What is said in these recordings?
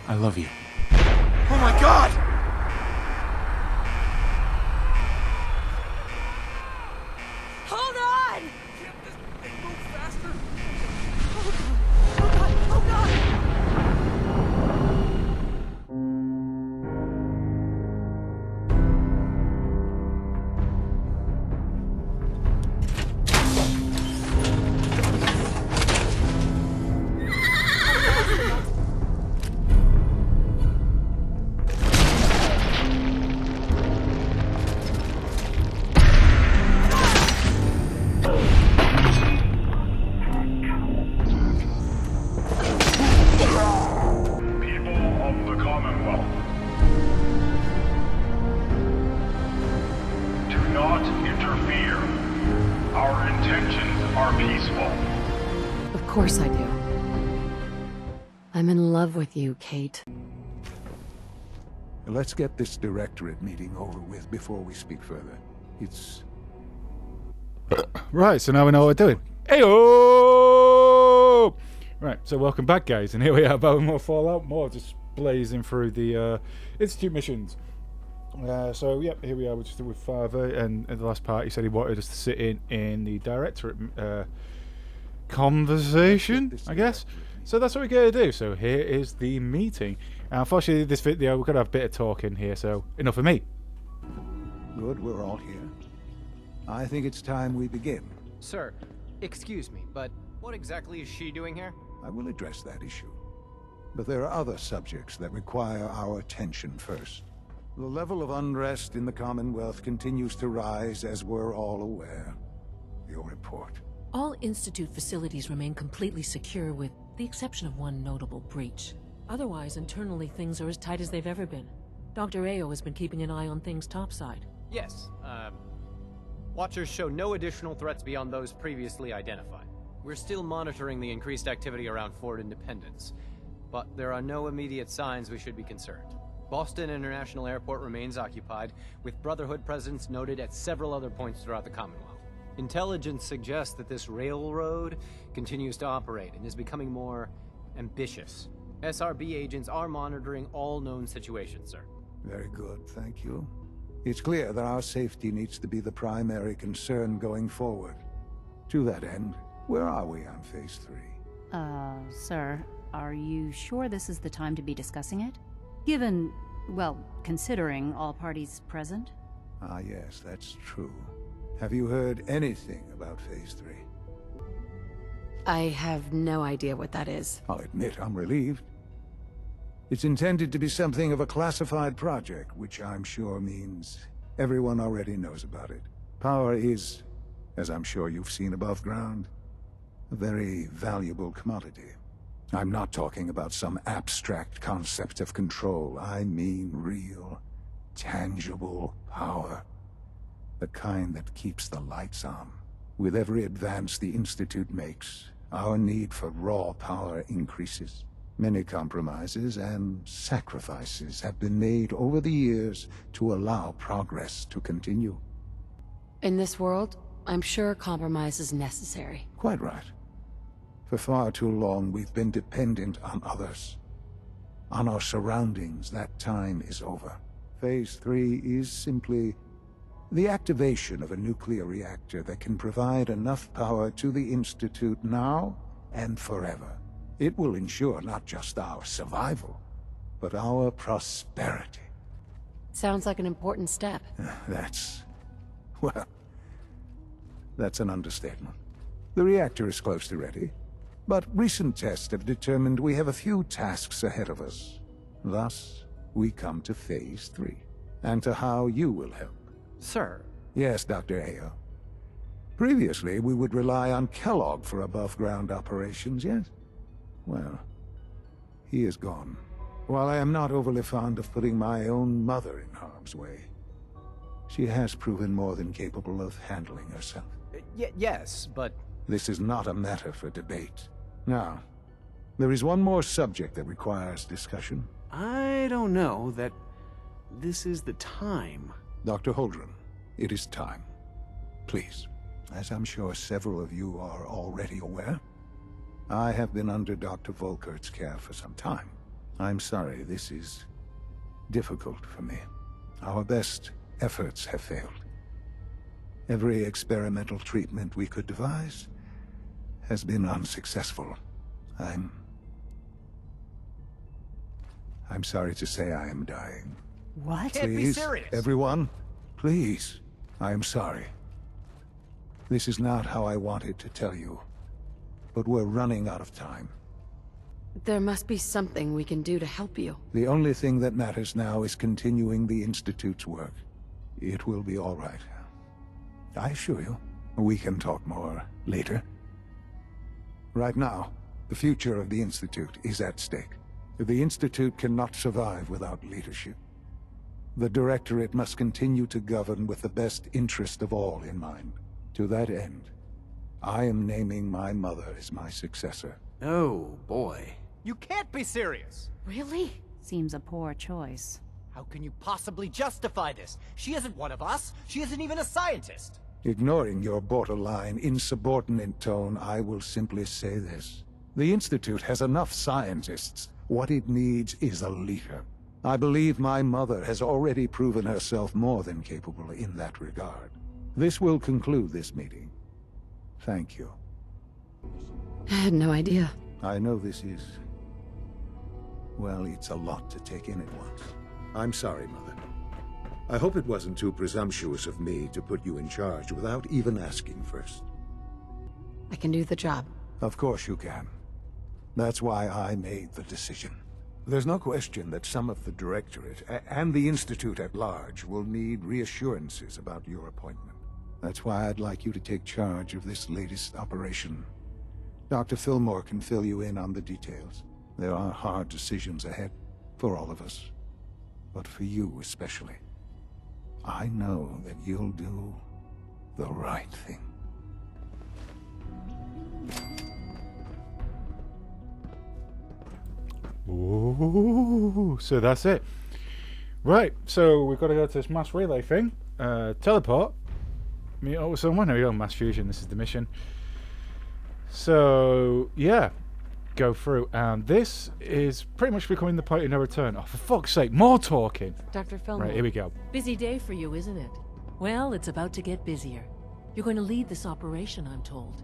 I love you. Oh my god! Hold on! Can't this thing move faster? Oh god! Oh god! People of the Commonwealth, do not interfere. Our intentions are peaceful. Of course I do. I'm in love with you, Kate. Let's get this directorate meeting over with before we speak further. It's... Right, so now we know what we're doing. Heyo! Right, so welcome back, guys, and here we are about more Fallout, more just blazing through the Institute missions. So, yep, here we are with Father, and in the last part he said he wanted us to sit in the directorate conversation, I guess. So that's what we're going to do. So here is the meeting. Unfortunately, this video, we're going to have a bit of talking here, so enough of me. Good, we're all here. I think it's time we begin. Sir, excuse me, but what exactly is she doing here? I will address that issue. But there are other subjects that require our attention first. The level of unrest in the Commonwealth continues to rise, as we're all aware. Your report. All Institute facilities remain completely secure with the exception of one notable breach. Otherwise, internally things are as tight as they've ever been. Dr. Ao has been keeping an eye on things topside. Yes, Watchers show no additional threats beyond those previously identified. We're still monitoring the increased activity around Fort Independence, but there are no immediate signs we should be concerned. Boston International Airport remains occupied, with Brotherhood presence noted at several other points throughout the Commonwealth. Intelligence suggests that this railroad continues to operate and is becoming more ambitious. SRB agents are monitoring all known situations, sir. Very good, thank you. It's clear that our safety needs to be the primary concern going forward. To that end, where are we on Phase 3? Sir, are you sure this is the time to be discussing it? Given, well, considering all parties present? Ah, yes, that's true. Have you heard anything about Phase 3? I have no idea what that is. I'll admit I'm relieved. It's intended to be something of a classified project, which I'm sure means everyone already knows about it. Power is, as I'm sure you've seen above ground, a very valuable commodity. I'm not talking about some abstract concept of control. I mean real, tangible power. The kind that keeps the lights on. With every advance the Institute makes, our need for raw power increases. Many compromises and sacrifices have been made over the years to allow progress to continue. In this world, I'm sure compromise is necessary. Quite right. For far too long, we've been dependent on others. On our surroundings, that time is over. Phase 3 is simply the activation of a nuclear reactor that can provide enough power to the Institute now and forever. It will ensure not just our survival, but our prosperity. Sounds like an important step. Well, that's an understatement. The reactor is close to ready, but recent tests have determined we have a few tasks ahead of us. Thus, we come to Phase 3, and to how you will help. Sir. Yes, Dr. Ao. Previously, we would rely on Kellogg for above-ground operations, yes? Well, he is gone. While I am not overly fond of putting my own mother in harm's way, she has proven more than capable of handling herself. Yes, but... This is not a matter for debate. Now, there is one more subject that requires discussion. I don't know that this is the time. Dr. Holdren, it is time. Please, as I'm sure several of you are already aware, I have been under Dr. Volkert's care for some time. I'm sorry, this is difficult for me. Our best efforts have failed. Every experimental treatment we could devise has been unsuccessful. I'm sorry to say I am dying. What? Can't be Please, serious. everyone, please. I am sorry. This is not how I wanted to tell you, but we're running out of time. There must be something we can do to help you. The only thing that matters now is continuing the Institute's work. It will be all right. I assure you, we can talk more later. Right now, the future of the Institute is at stake. The Institute cannot survive without leadership. The Directorate must continue to govern with the best interest of all in mind. To that end, I am naming my mother as my successor. Oh, boy. You can't be serious! Really? Seems a poor choice. How can you possibly justify this? She isn't one of us. She isn't even a scientist. Ignoring your borderline, insubordinate tone, I will simply say this. The Institute has enough scientists. What it needs is a leader. I believe my mother has already proven herself more than capable in that regard. This will conclude this meeting. Thank you. I had no idea. I know this is... well, it's a lot to take in at once. I'm sorry, Mother. I hope it wasn't too presumptuous of me to put you in charge without even asking first. I can do the job. Of course you can. That's why I made the decision. There's no question that some of the Directorate and the Institute at large will need reassurances about your appointment. That's why I'd like you to take charge of this latest operation. Dr. Fillmore can fill you in on the details. There are hard decisions ahead for all of us, but for you especially. I know that you'll do the right thing. Ooh, so that's it. Right, so we've got to go to this mass relay thing. Teleport. Meet up with someone. There we go, mass fusion. This is the mission. So, yeah. Go through. And this is pretty much becoming the point of no return. Oh, for fuck's sake, more talking. Dr. Fillmore. Right, here we go. Busy day for you, isn't it? Well, it's about to get busier. You're going to lead this operation, I'm told.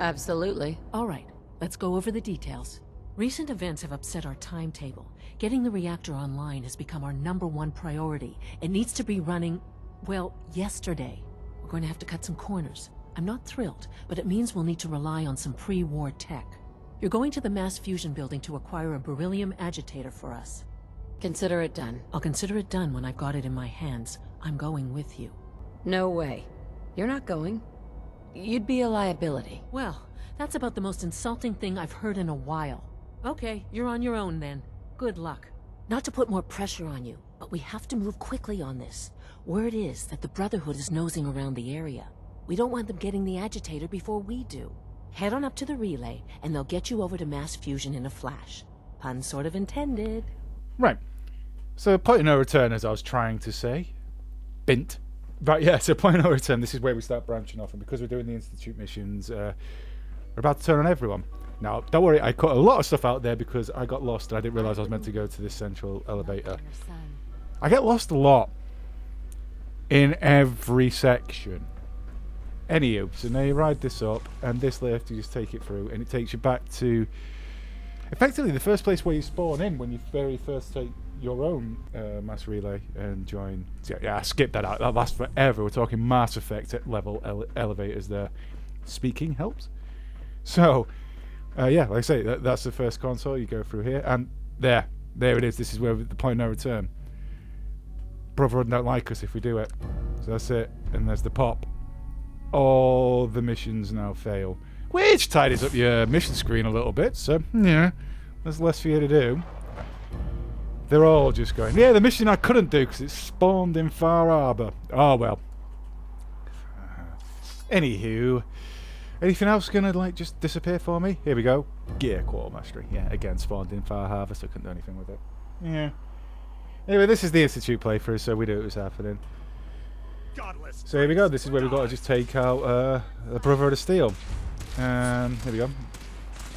Absolutely. All right, let's go over the details. Recent events have upset our timetable. Getting the reactor online has become our #1 priority. It needs to be running, well, yesterday. We're going to have to cut some corners. I'm not thrilled, but it means we'll need to rely on some pre-war tech. You're going to the mass fusion building to acquire a beryllium agitator for us. Consider it done. I'll consider it done when I've got it in my hands. I'm going with you. No way. You're not going. You'd be a liability. Well, that's about the most insulting thing I've heard in a while. Okay, you're on your own then. Good luck. Not to put more pressure on you, but we have to move quickly on this. Word is that the Brotherhood is nosing around the area. We don't want them getting the agitator before we do. Head on up to the relay, and they'll get you over to mass fusion in a flash. Pun sort of intended. Right. So, point of no return, as I was trying to say. Bint. Right, yeah, so point of no return. This is where we start branching off, and because we're doing the Institute missions, we're about to turn on everyone. Now, don't worry, I cut a lot of stuff out there because I got lost and I didn't realise I was meant to go to this central elevator. I get lost a lot in every section. Anywho, so now you ride this up, and this left you just take it through, and it takes you back to effectively the first place where you spawn in when you very first take your own mass relay and join. So yeah, I skipped that out. That lasts forever. We're talking Mass Effect level elevators there. Speaking helps. So, yeah, like I say, that's the first console. You go through here, and there it is. This is where the point of no return. Brotherhood don't like us if we do it. So that's it. And there's the pop. All the missions now fail, which tidies up your mission screen a little bit. So, yeah, there's less for you to do. They're all just going, yeah, the mission I couldn't do because it spawned in Far Harbor. Oh, well. Anywho, anything else going to, like, just disappear for me? Here we go. Gear Core Mastery. Yeah, again, spawned in Far Harbor, so I couldn't do anything with it. Yeah. Anyway, this is the Institute playthrough, so we knew it was happening. So here we go. This is where we've got to just take out the Brotherhood of Steel. Here we go.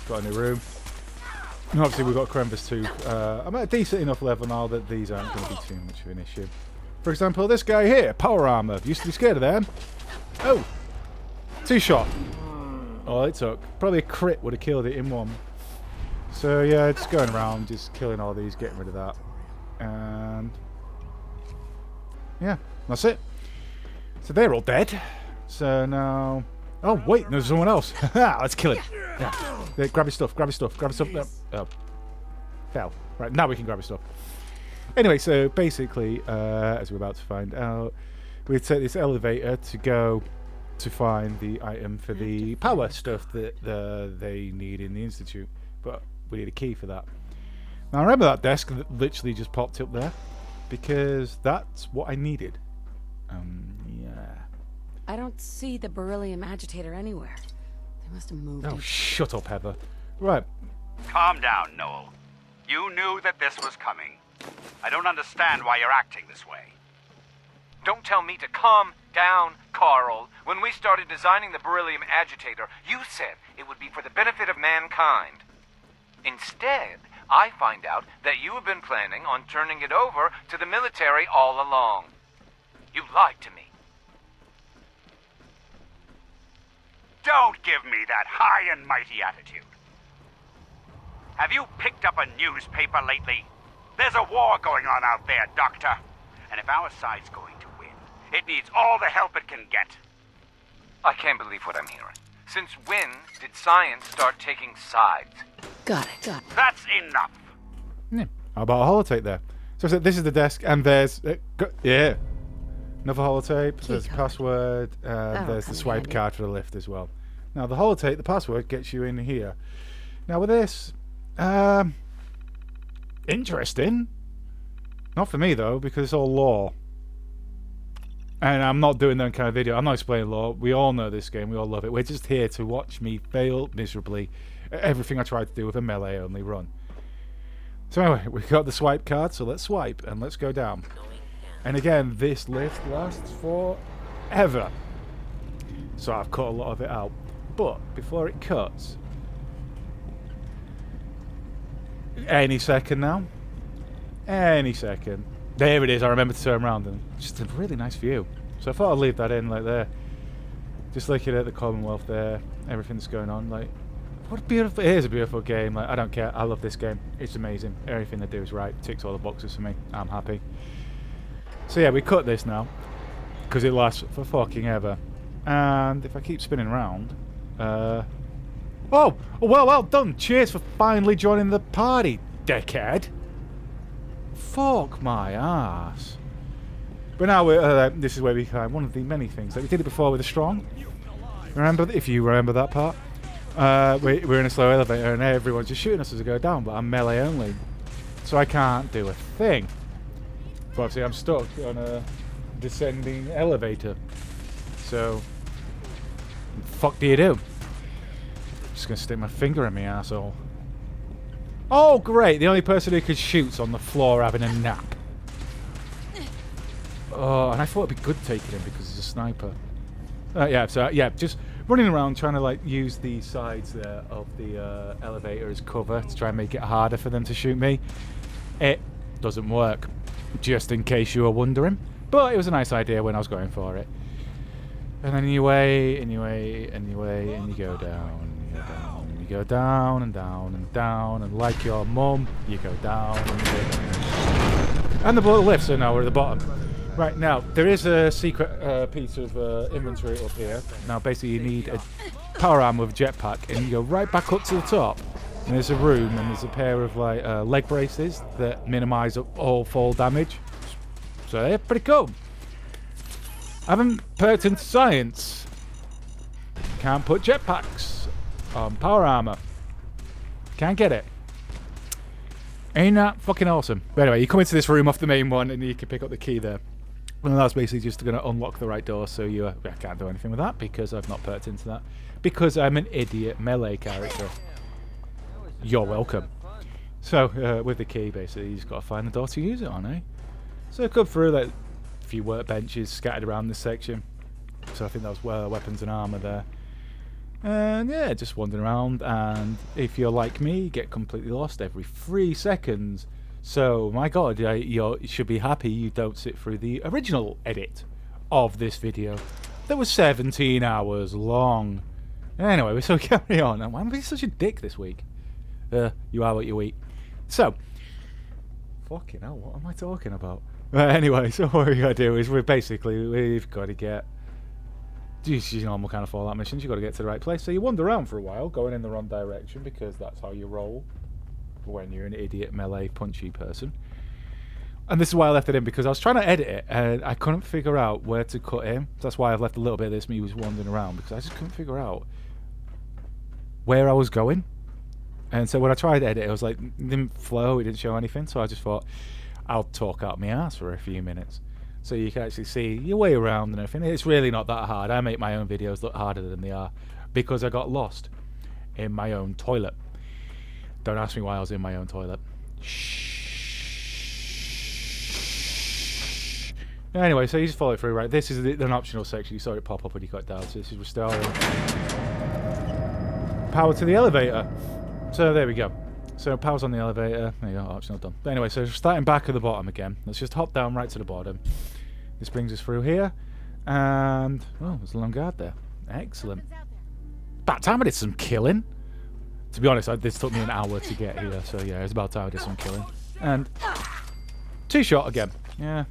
Got a new room. And obviously we've got Kremvis too. I'm at a decent enough level now that these aren't going to be too much of an issue. For example, this guy here, power armor. Used to be scared of them. Oh! 2-shot. All it took. Probably a crit would have killed it in one. So yeah, just going around, just killing all these, getting rid of that. And yeah, that's it. So they're all dead. So now... Oh, wait, there's someone else. Let's kill him. Yeah. Grab his stuff, grab his stuff, grab his stuff. No. Oh. Fell. Right, now we can grab his stuff. Anyway, so basically, as we're about to find out, we take this elevator to go to find the item for the power stuff that they need in the Institute. But we need a key for that. Now, I remember that desk that literally just popped up there, because that's what I needed. Yeah. I don't see the beryllium agitator anywhere. They must have moved Oh, it. shut up, Heather. Right. Calm down, Noel. You knew that this was coming. I don't understand why you're acting this way. Don't tell me to calm down, Carl. When we started designing the beryllium agitator, you said it would be for the benefit of mankind. Instead, I find out that you have been planning on turning it over to the military all along. You lied to me. Don't give me that high and mighty attitude. Have you picked up a newspaper lately? There's a war going on out there, Doctor. And if our side's going to win, it needs all the help it can get. I can't believe what I'm hearing. Since when did science start taking sides? Got it. That's enough. Yeah. How about a holotape there? So this is the desk, and there's... yeah. Another holotape, there's a password, and there's the swipe card for the lift as well. Now, the holotape, the password, gets you in here. Now, with this... interesting. Not for me, though, because it's all lore. And I'm not doing that kind of video. I'm not explaining lore. We all know this game. We all love it. We're just here to watch me fail miserably at everything I tried to do with a melee-only run. So anyway, we've got the swipe card, so let's swipe, and let's go down. And again, this lift lasts forever. So I've cut a lot of it out. But before it cuts... Any second now. Any second. There it is. I remember to turn around, and just a really nice view. So I thought I'd leave that in, like there. Just looking at the Commonwealth there, everything that's going on. Like, what a beautiful... It is a beautiful game. Like, I don't care. I love this game. It's amazing. Everything they do is right. Ticks all the boxes for me. I'm happy. So yeah, we cut this now because it lasts for fucking ever. And if I keep spinning around, oh, well done. Cheers for finally joining the party, dickhead. Fuck my ass. But now this is where we climb one of the many things that we did it before with the strong. Remember, if you remember that part, we're in a slow elevator and everyone's just shooting us as we go down. But I'm melee only, so I can't do a thing. But obviously, I'm stuck on a descending elevator. So, what the fuck do you do? I'm just gonna stick my finger in my asshole. Oh, great! The only person who could shoot's on the floor having a nap. Oh, and I thought it'd be good taking him because he's a sniper. Yeah, so yeah, just running around trying to like use the sides there of the elevator as cover to try and make it harder for them to shoot me. It doesn't work. Just in case you were wondering. But it was a nice idea when I was going for it. And then anyway, and you go down, and you go down, and down, and down, and like your mum, you go down, and you go down. And the bullet lifts, so now we're at the bottom. Right, now, there is a secret piece of inventory up here. Now, basically, you need a power arm with a jetpack, and you go right back up to the top. And there's a room, and there's a pair of like leg braces that minimise all fall damage. So they're pretty cool. I haven't perked into science. Can't put jetpacks on power armor. Can't get it. Ain't that fucking awesome? But anyway, you come into this room off the main one, and you can pick up the key there. And that's basically just going to unlock the right door. So I can't do anything with that because I've not perked into that. Because I'm an idiot melee character. You're welcome. So, with the key, basically, you just got to find the door to use it on, eh? So I come through, like, a few workbenches scattered around this section. So I think that was weapons and armour there. And yeah, just wandering around, and if you're like me, you get completely lost every 3 seconds. So, my god, you should be happy you don't sit through the original edit of this video that was 17 hours long. Anyway, so carry on. Why am I being such a dick this week? You are what you eat. So, fucking hell, what am I talking about? Anyway, so what we gotta do is we've got to get just your normal kind of Fallout missions. You've got to get to the right place. So you wander around for a while, going in the wrong direction, because that's how you roll when you're an idiot melee punchy person. And this is why I left it in, because I was trying to edit it and I couldn't figure out where to cut in. So that's why I've left a little bit of this me was wandering around, because I just couldn't figure out where I was going. And so when I tried to edit it, was like, it didn't flow, it didn't show anything. So I just thought, I'll talk out my ass for a few minutes, so you can actually see your way around and everything. It's really not that hard. I make my own videos look harder than they are, because I got lost in my own toilet. Don't ask me why I was in my own toilet. Shh. Anyway, so you just follow it through, right? This is an optional section. You saw it pop up when you got down. So this is restoring power to the elevator. So there we go. So power's on the elevator. There you go, optional done. But anyway, so starting back at the bottom again. Let's just hop down right to the bottom. This brings us through here. And, oh, there's a long guard there. Excellent. About time I did some killing. To be honest, this took me an hour to get here. So yeah, it's about time I did some killing. And 2 shot again. Yeah.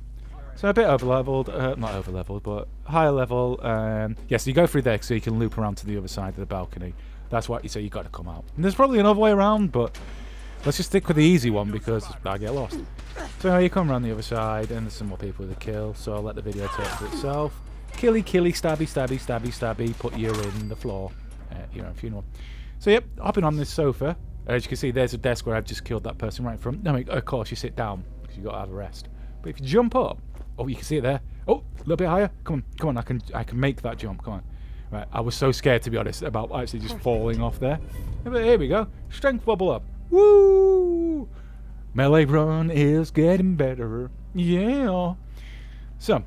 So a bit over-leveled. Not over-leveled, but higher level. Yeah, so you go through there so you can loop around to the other side of the balcony. That's what you say, you got to come out. And there's probably another way around, but let's just stick with the easy one because I get lost. So you come around the other side, and there's some more people to kill, so I'll let the video talk for itself. Killy, killy, stabby, stabby, stabby, stabby, put you in the floor at your own funeral. So yep, hopping on this sofa. As you can see, there's a desk where I've just killed that person right in front. No, of course, you sit down, because you've got to have a rest. But if you jump up, oh, you can see it there. Oh, a little bit higher. Come on, I can make that jump, come on. Right, I was so scared, to be honest, about actually just falling off there. But here we go. Strength bubble up. Woo! Melee run is getting better. Yeah. So,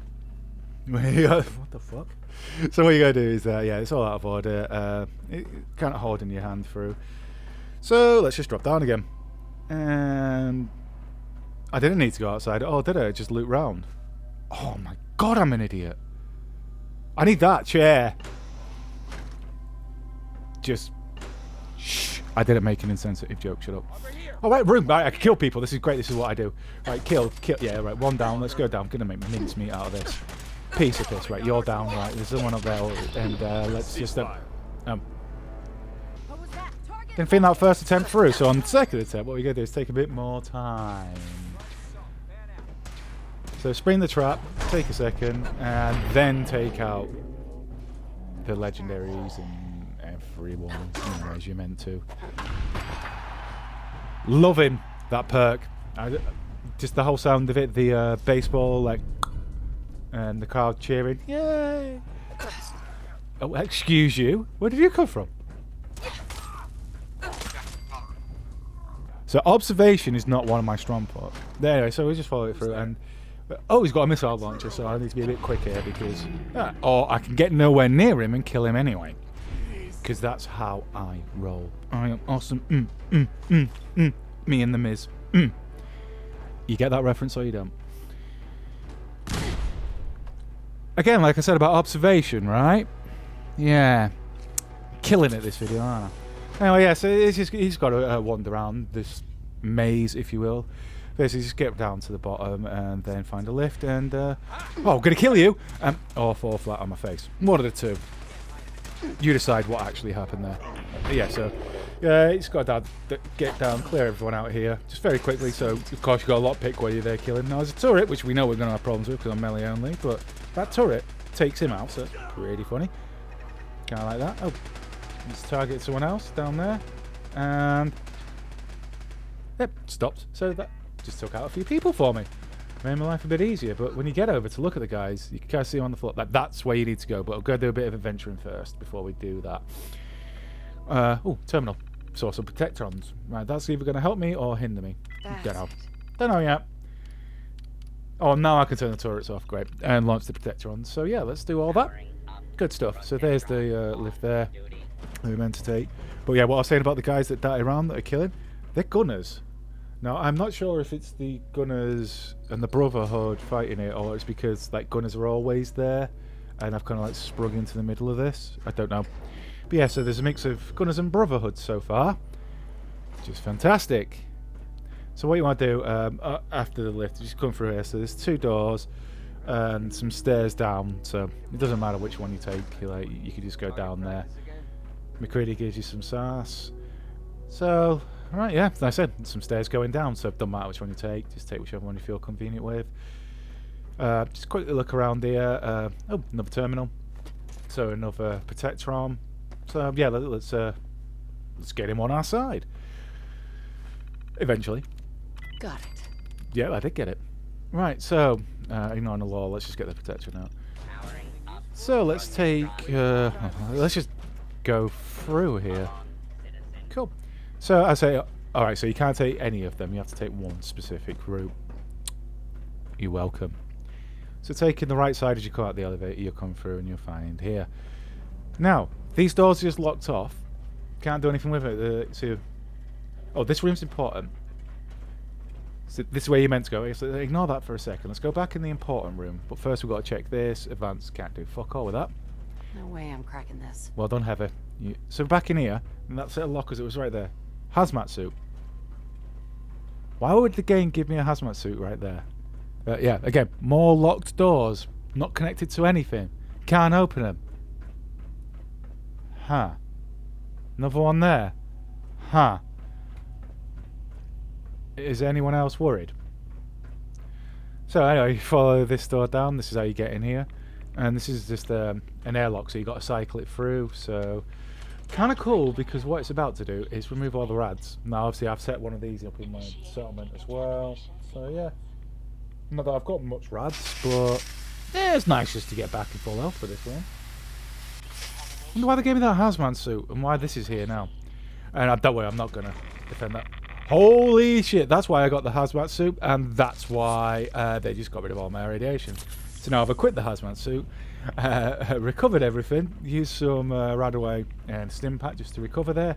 what the fuck? So what you gotta do is, yeah, it's all out of order. Kind of holding your hand through. So let's just drop down again. And I didn't need to go outside. Oh, did I? Just loop round. Oh my god, I'm an idiot. I need that chair. Just shh. I didn't make an insensitive joke. Shut up. Oh, right, room. Right, I can kill people. This is great. This is what I do. Right, kill. Yeah, right. One down. Let's go down. I'm gonna make mincemeat out of this. Piece of piss. Right, you're down. Right, there's someone up there, and let's just didn't think that first attempt through. So on the second attempt, what we're gonna do is take a bit more time. So spring the trap. Take a second, and then take out the legendaries and everyone, as you're meant to. Loving that perk. Just the whole sound of it, the baseball, like, and the crowd cheering. Yay! Oh, excuse you. Where did you come from? So observation is not one of my strong points. Anyway, so we just follow it through, and oh, he's got a missile launcher, so I need to be a bit quick here because, or I can get nowhere near him and kill him anyway. Because that's how I roll. I am awesome. Me and the Miz. You get that reference or you don't? Again, like I said about observation, right? Yeah. Killing it this video, aren't I? Anyway, yeah, so it's just, he's got to wander around this maze, if you will. Basically, just get down to the bottom and then find a lift and, oh, I'm going to kill you! Or fall flat on my face. One of the two. You decide what actually happened there. But yeah, so it's got to get down, clear everyone out here, just very quickly. So of course you got a lockpick while you're there killing. Now there's a turret, which we know we're going to have problems with because I'm melee only, but that turret takes him out, so that's pretty funny. Kind of like that. Oh, let's target someone else down there, and yep, stopped. So that just took out a few people for me. Made my life a bit easier, but when you get over to look at the guys, you can kind of see them on the floor. That's where you need to go, but I'll go do a bit of adventuring first before we do that. Oh, terminal. Saw some protectrons. Right, that's either going to help me or hinder me. Don't know. Don't know yet. Oh, now I can turn the turrets off. Great. And launch the protectrons. So yeah, let's do all that. Good stuff. So there's the lift there. Who we're meant to take. But yeah, what I was saying about the guys that dart around that are killing, they're gunners. Now, I'm not sure if it's the gunners and the Brotherhood fighting it, or it's because like gunners are always there, and I've kind of like sprung into the middle of this. I don't know. But yeah, so there's a mix of gunners and Brotherhood so far, which is fantastic. So what you want to do after the lift, you just come through here. So there's 2 doors and some stairs down. So it doesn't matter which one you take. You can just go down there. McCready gives you some sass. So, alright, yeah, as I said, some stairs going down, so it doesn't matter which one you take, just take whichever one you feel convenient with. Just quickly look around here. Oh, another terminal. So another Protectron. So yeah, let's get him on our side. Eventually. Got it. Yeah, I did get it. Right, so, ignoring the law, let's just get the Protectron out. So let's take, let's just go through here. Cool. So I say, alright, so you can't take any of them, you have to take one specific route. You're welcome. So taking the right side as you come out the elevator, you'll come through and you'll find here. Now, these doors are just locked off. Can't do anything with it. Oh, this room's important. So this is where you're meant to go. So ignore that for a second. Let's go back in the important room. But first we've got to check this. Advanced, can't do fuck all with that. No way I'm cracking this. Well done, Heather. So back in here, and that set of lockers, it was right there. Hazmat suit. Why would the game give me a hazmat suit right there? Yeah, again, more locked doors. Not connected to anything. Can't open them. Huh. Another one there. Huh. Is anyone else worried? So anyway, you follow this door down. This is how you get in here. And this is just an airlock, so you've got to cycle it through. So kind of cool, because what it's about to do is remove all the rads. Now obviously I've set one of these up in my settlement as well. So yeah. Not that I've got much rads, but yeah, it's nice just to get back in full health for this one. I wonder why they gave me that hazmat suit and why this is here now. And don't worry, I'm not going to defend that. Holy shit, that's why I got the hazmat suit, and that's why they just got rid of all my radiation. So now I've equipped the hazmat suit, recovered everything, used some Radaway and Stim Pack just to recover there.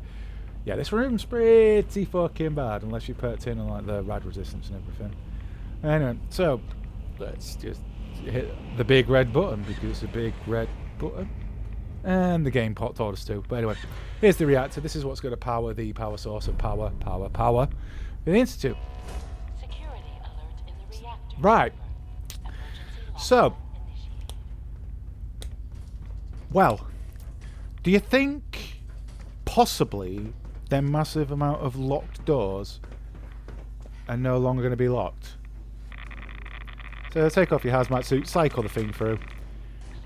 Yeah, this room's pretty fucking bad, unless you perked in on like the rad resistance and everything. Anyway, so let's just hit the big red button, because it's a big red button. And the game told us to. But anyway, here's the reactor. This is what's going to power the power source of power for the Institute. Security alert in the reactor. Right. So, well, do you think possibly them massive amount of locked doors are no longer going to be locked? So take off your hazmat suit, cycle the thing through.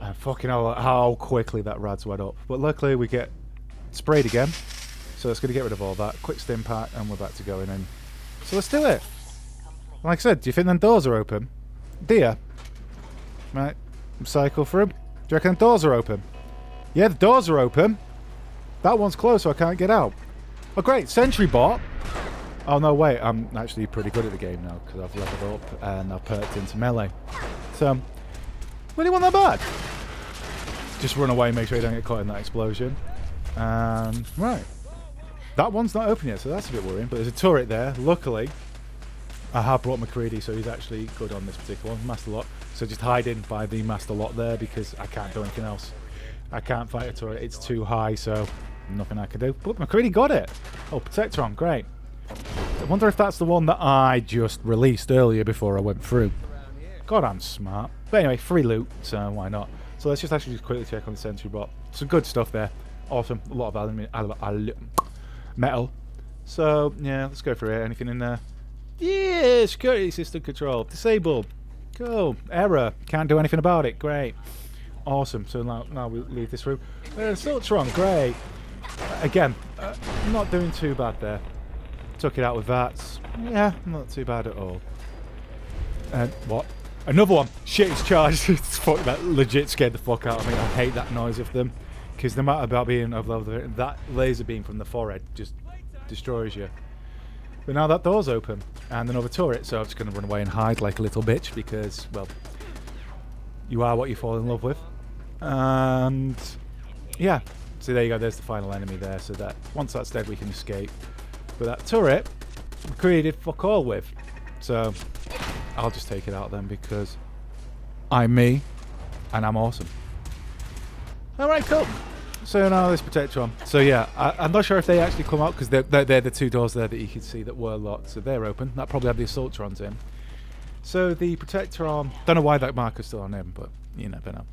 And fucking hell, how quickly that rad's went up. But luckily we get sprayed again. So it's going to get rid of all that. Quick stim pack and we're back to going in. So let's do it. Like I said, do you think them doors are open? Do you? Right, cycle through. Do you reckon the doors are open? Yeah, the doors are open. That one's closed, so I can't get out. Oh great, sentry bot. Oh no, wait, I'm actually pretty good at the game now because I've leveled up and I've perked into melee. So, really want that bad? Just run away, make sure you don't get caught in that explosion. Right. That one's not open yet, so that's a bit worrying, but there's a turret there. Luckily, I have brought McCready, so he's actually good on this particular one. Master Lock. So just hide in by the Master Lock there because I can't do anything else. I can't fight a turret, it's too high, so nothing I can do. But McCready got it! Oh, Protectron, great. I wonder if that's the one that I just released earlier before I went through. God, I'm smart. But anyway, free loot, so why not? So let's just actually just quickly check on the sentry bot. Some good stuff there. Awesome. A lot of metal. So, yeah, let's go through here. Anything in there? Yeah, security system control. Disabled. Cool. Error. Can't do anything about it. Great. Awesome. So now we leave this room. Siltron. Great. Again, not doing too bad there. Took it out with that. Yeah, not too bad at all. And what? Another one. Shit, it's charged. Fuck, that legit scared the fuck out of me. I hate that noise of them. Because no matter about being overloaded, that laser beam from the forehead just destroys you. But now that door's open. And another turret, so I'm just going to run away and hide like a little bitch. Because, well, you are what you fall in love with. And, yeah. So there you go, there's the final enemy there, so that once that's dead we can escape. But that turret, we created fuck all with. So I'll just take it out then because I'm me and I'm awesome. Alright, cool. So now this Protectron. So yeah, I'm not sure if they actually come out because they're the two doors there that you can see that were locked. So they're open. That probably have the Assaultrons in. So the Protectron, don't know why that marker's still on him, but you never know.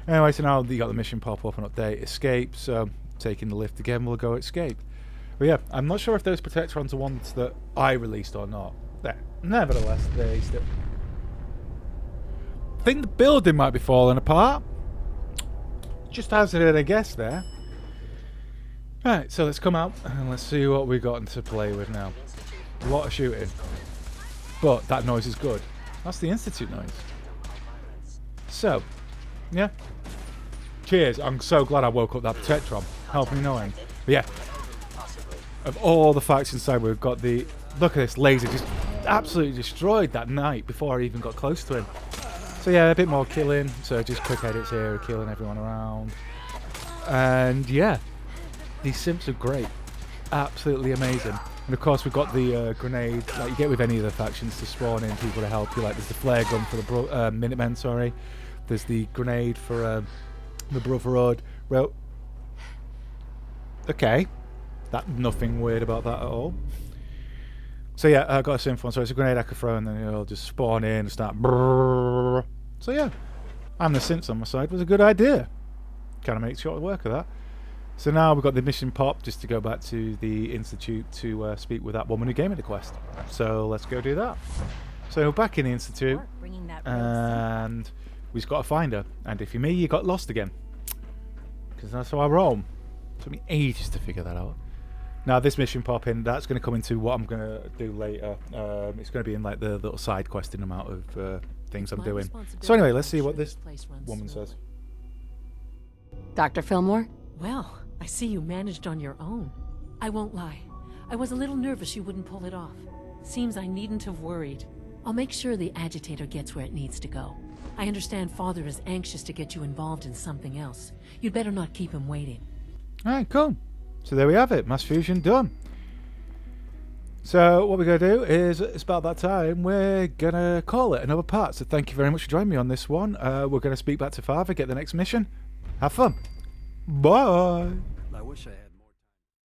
Anyway, so now you got the mission pop up and update, escape. So taking the lift again, we'll go escape. But yeah, I'm not sure if those Protectrons are ones that I released or not. There. Nevertheless, they still... I think the building might be falling apart. Just hazarded a guess there. Right, so let's come out and let's see what we got to play with now. A lot of shooting. But that noise is good. That's the Institute noise. So, yeah. Cheers. I'm so glad I woke up that Protectron. Help me knowing. But yeah. Of all the facts inside, we've got the... Look at this laser just absolutely destroyed that knight before I even got close to him. So yeah, a bit more killing. So just quick edits here, killing everyone around. And yeah, these simps are great. Absolutely amazing. And of course we've got the grenade, like you get with any of the factions to spawn in people to help you. Like there's the flare gun for the Minutemen, sorry. There's the grenade for the Brotherhood. Well, okay. Nothing weird about that at all. So yeah, I got a simple one. So it's a grenade I could throw and then it'll just spawn in and start brrrr. So yeah, and the synths on my side was a good idea. Kind of makes short work of that. So now we've got the mission pop just to go back to the Institute to speak with that woman who gave me the quest. So let's go do that. So back in the Institute, and we just got to find her. And if you're me, you got lost again. Because that's how I roll. It took me ages to figure that out. Now this mission pop in, that's going to come into what I'm going to do later. It's going to be in like the little side questing amount of things I'm doing. So anyway, let's see what this woman says. Dr. Fillmore? Well, I see you managed on your own. I won't lie. I was a little nervous you wouldn't pull it off. Seems I needn't have worried. I'll make sure the agitator gets where it needs to go. I understand Father is anxious to get you involved in something else. You'd better not keep him waiting. Alright, cool. So there we have it, mass fusion done. So what we're going to do is, it's about that time, we're going to call it another part. So thank you very much for joining me on this one. We're going to speak back to Father, get the next mission. Have fun. Bye. I wish I had